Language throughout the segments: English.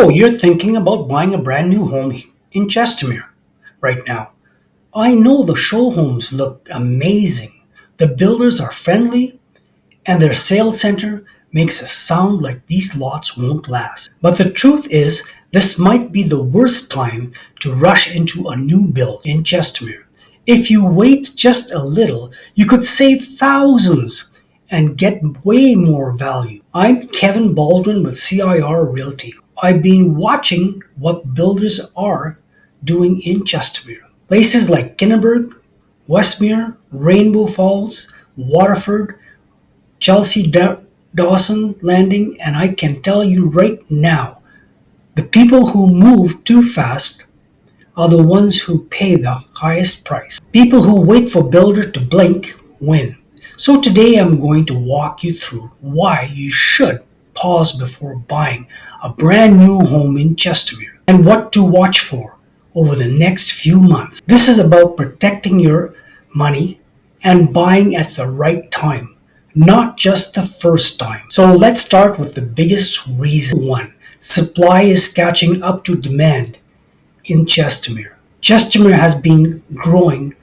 Oh, you're thinking about buying a brand new home in Chestermere right now. I know the show homes look amazing. The builders are friendly, and their sales center makes it sound like these lots won't last. But the truth is, this might be the worst time to rush into a new build in Chestermere. If you wait just a little, you could save thousands and get way more value. I'm Kevin Baldwin with CIR Realty. I've been watching what builders are doing in Chestermere. Places like Kinniburg, Westmere, Rainbow Falls, Waterford, Chelsea Dawson Landing, and I can tell you right now, the people who move too fast are the ones who pay the highest price. People who wait for builder to blink win. So today I'm going to walk you through why you should pause before buying a brand new home in Chestermere and what to watch for over the next few months. This is about protecting your money and buying at the right time, not just the first time. So let's start with the biggest reason. One, supply is catching up to demand in Chestermere. Chestermere has been growing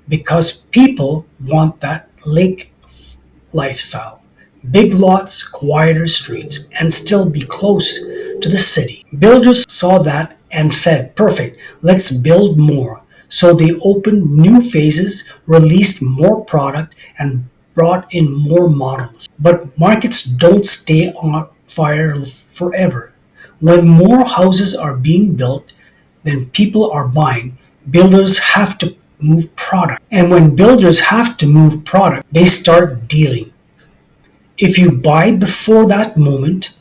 because people want that lake lifestyle. Big lots, quieter streets, and still be close to the city. Builders saw that and said, perfect, let's build more. So they opened new phases, released more product, and brought in more models. But markets don't stay on fire forever. When more houses are being built than people are buying, builders have to move product. And when builders have to move product, they start dealing. If you buy before that moment,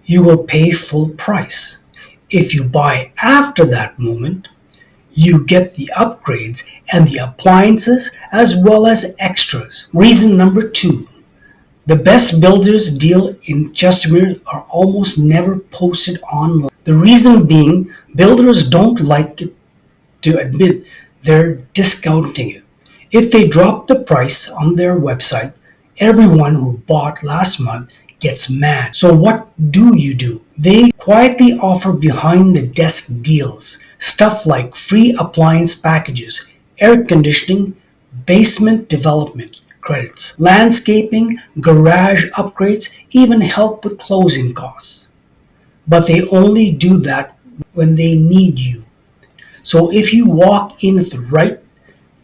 you will pay full price. If you buy after that moment, you get the upgrades and the appliances as well as extras. Reason number two, the best builders deal in Chestermere are almost never posted online. The reason being, builders don't like it to admit they're discounting it. If they drop the price on their website, everyone who bought last month gets mad. So what do? They quietly offer behind the desk deals, stuff like free appliance packages, air conditioning, basement development credits, landscaping, garage upgrades, even help with closing costs. But they only do that when they need you. So if you walk in right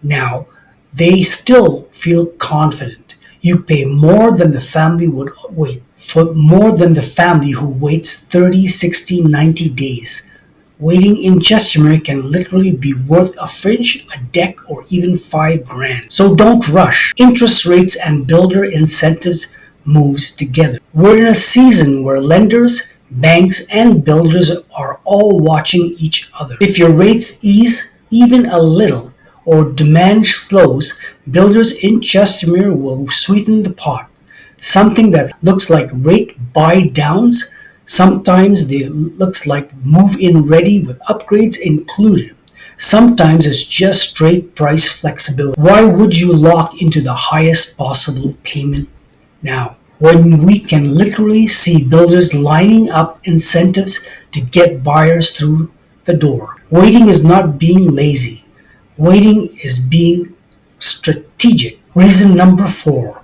now, they still feel confident. You pay more than the family would wait, for more than the family who waits 30, 60, 90 days. Waiting in Chestermere can literally be worth a fridge, a deck, or even $5,000. So don't rush. Interest rates and builder incentives moves together. We're in a season where lenders, banks, and builders are all watching each other. If your rates ease even a little or demand slows, builders in Chestermere will sweeten the pot. Something that looks like rate buy downs, sometimes they looks like move-in ready with upgrades included. Sometimes it's just straight price flexibility. Why would you lock into the highest possible payment now, when we can literally see builders lining up incentives to get buyers through the door? Waiting is not being lazy. Waiting is being strategic. Reason number four,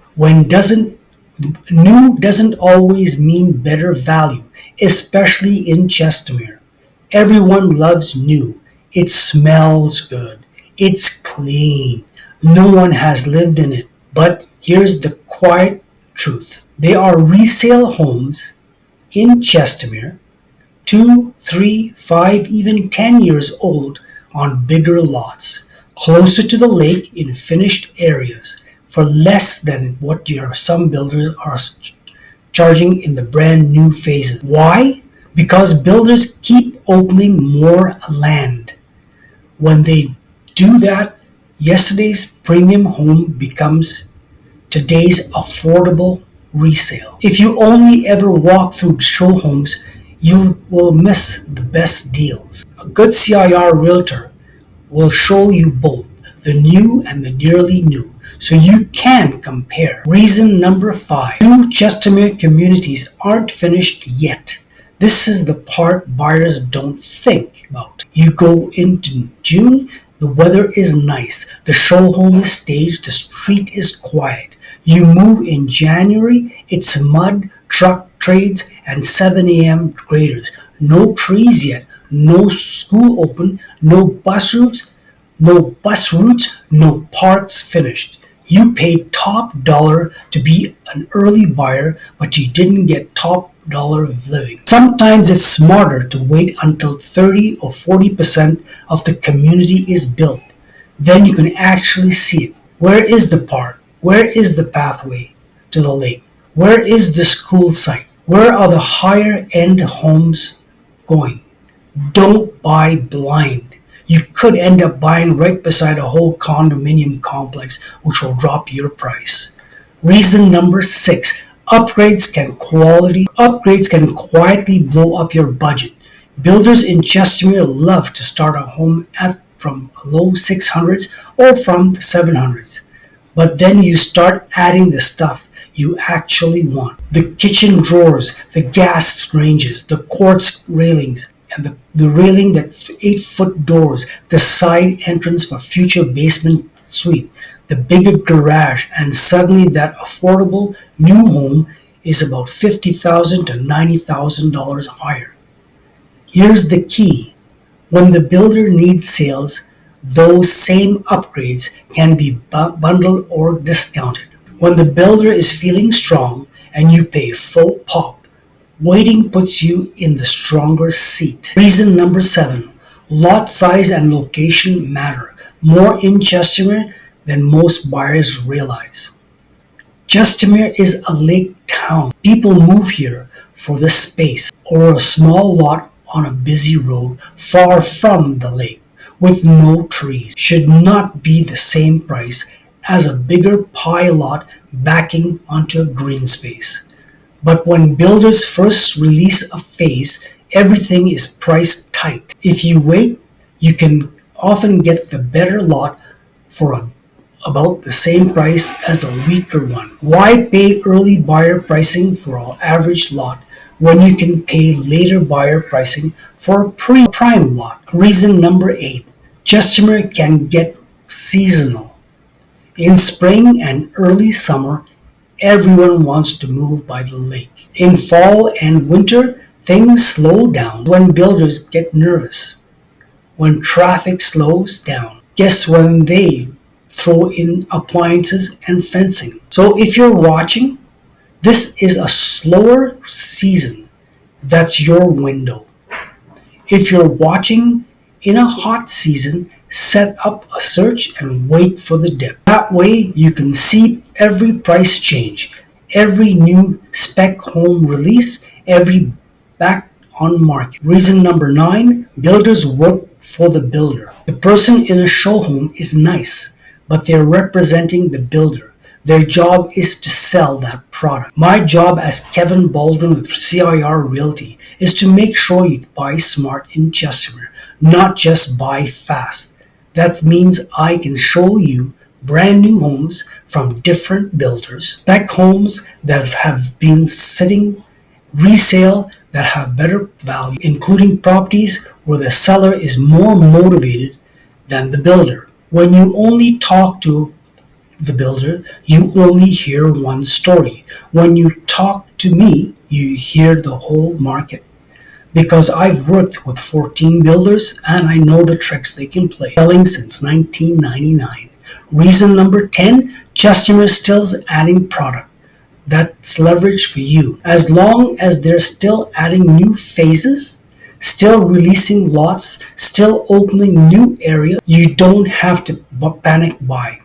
new doesn't always mean better value, especially in Chestermere. Everyone loves new. It smells good. It's clean. No one has lived in it. But here's the quiet truth. There are resale homes in Chestermere, 2, 3, 5, even 10 years old on bigger lots, closer to the lake in finished areas, for less than what some builders are charging in the brand new phases. Why? Because builders keep opening more land. When they do that, yesterday's premium home becomes today's affordable resale. If you only ever walk through show homes, you will miss the best deals. A good CIR realtor will show you both the new and the nearly new, so you can compare. Reason number five, new Chestermere communities aren't finished yet. This is the part buyers don't think about. You go into June, the weather is nice, the show home is staged, the street is quiet. You move in January, it's mud, truck trades, and 7 a.m. graders. No trees yet, no school open, no bus routes, no parks finished. You paid top dollar to be an early buyer, but you didn't get top dollar of living. Sometimes it's smarter to wait until 30 or 40% of the community is built. Then you can actually see it. Where is the park? Where is the pathway to the lake? Where is the school site? Where are the higher end homes going? Don't buy blind. You could end up buying right beside a whole condominium complex, which will drop your price. Reason number 6. Upgrades can quietly blow up your budget. Builders in Chestermere love to start a home from low 600s or from the 700s. But then you start adding the stuff you actually want. The kitchen drawers, the gas ranges, the quartz railings, and the railing that's 8-foot doors, the side entrance for future basement suite, the bigger garage, and suddenly that affordable new home is about $50,000 to $90,000 higher. Here's the key. When the builder needs sales, those same upgrades can be bundled or discounted. When the builder is feeling strong and you pay full pop, waiting puts you in the stronger seat. Reason number 7. Lot size and location matter more in Chestermere than most buyers realize. Chestermere is a lake town. People move here for the space or a small lot on a busy road far from the lake with no trees. Should not be the same price as a bigger pie lot backing onto a green space. But when builders first release a phase, everything is priced tight. If you wait, you can often get the better lot for about the same price as the weaker one. Why pay early buyer pricing for an average lot when you can pay later buyer pricing for a prime lot? Reason number 8. Chestermere can get seasonal. In spring and early summer, everyone wants to move by the lake. In fall and winter, things slow down when builders get nervous. When traffic slows down, guess when they throw in appliances and fencing. So if you're watching, this is a slower season. That's your window. If you're watching in a hot season, set up a search and wait for the dip. That way you can see every price change, every new spec home release, every back on market. Reason number 9, builders work for the builder. The person in a show home is nice, but they're representing the builder. Their job is to sell that product. My job as Kevin Baldwin with CIR Realty is to make sure you buy smart in Chestermere, not just buy fast. That means I can show you brand new homes from different builders, spec homes that have been sitting resale that have better value, including properties where the seller is more motivated than the builder. When you only talk to the builder, you only hear one story. When you talk to me, you hear the whole market. Because I've worked with 14 builders and I know the tricks they can play. Selling since 1999. Reason number 10, Chestermere still adding product. That's leverage for you. As long as they're still adding new phases, still releasing lots, still opening new areas, you don't have to panic buy.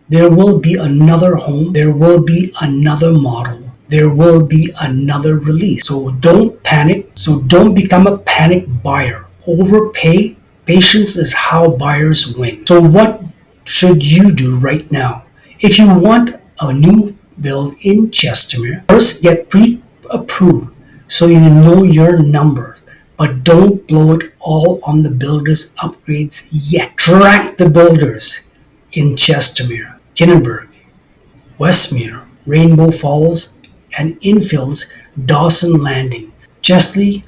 There will be another home, there will be another model, there will be another release. So don't panic. So don't become a panic buyer. Overpay. Patience is how buyers win. So what should you do right now? If you want a new build in Chestermere, first get pre-approved so you know your numbers. But don't blow it all on the builders' upgrades yet. Track the builders in Chestermere, Kinniburg, Westmere, Rainbow Falls, and infills Dawson Landing. Chelsea,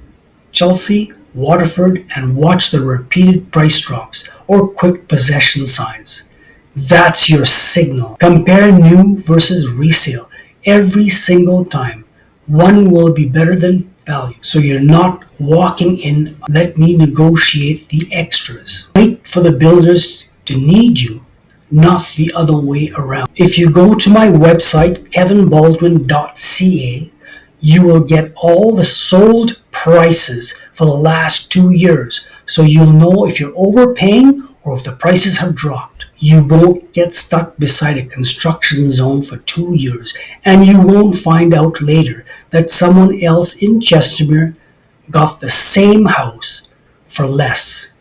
Waterford, and watch the repeated price drops or quick possession signs. That's your signal. Compare new versus resale every single time. One will be better than value. So you're not walking in, let me negotiate the extras. Wait for the builders to need you, not the other way around. If you go to my website, kevinbaldwin.ca, you will get all the sold prices for the last 2 years, so you'll know if you're overpaying or if the prices have dropped. You won't get stuck beside a construction zone for 2 years, and you won't find out later that someone else in Chestermere got the same house for less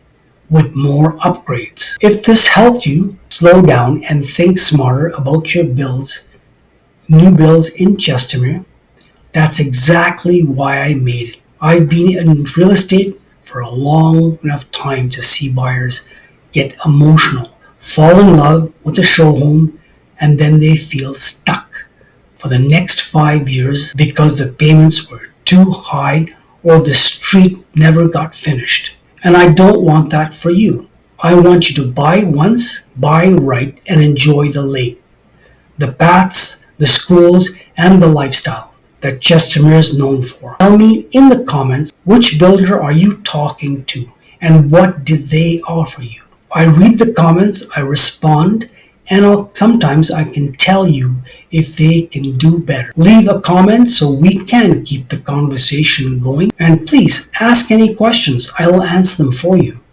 with more upgrades. If this helped you slow down and think smarter about your new builds in Chestermere, that's exactly why I made it. I've been in real estate for a long enough time to see buyers get emotional, fall in love with a show home, and then they feel stuck for the next 5 years because the payments were too high or the street never got finished. And I don't want that for you. I want you to buy once, buy right, and enjoy the lake, the baths, the schools, and the lifestyle that Chestermere is known for. Tell me in the comments, which builder are you talking to and what did they offer you? I read the comments, I respond, and sometimes I can tell you if they can do better. Leave a comment so we can keep the conversation going, and please ask any questions. I'll answer them for you.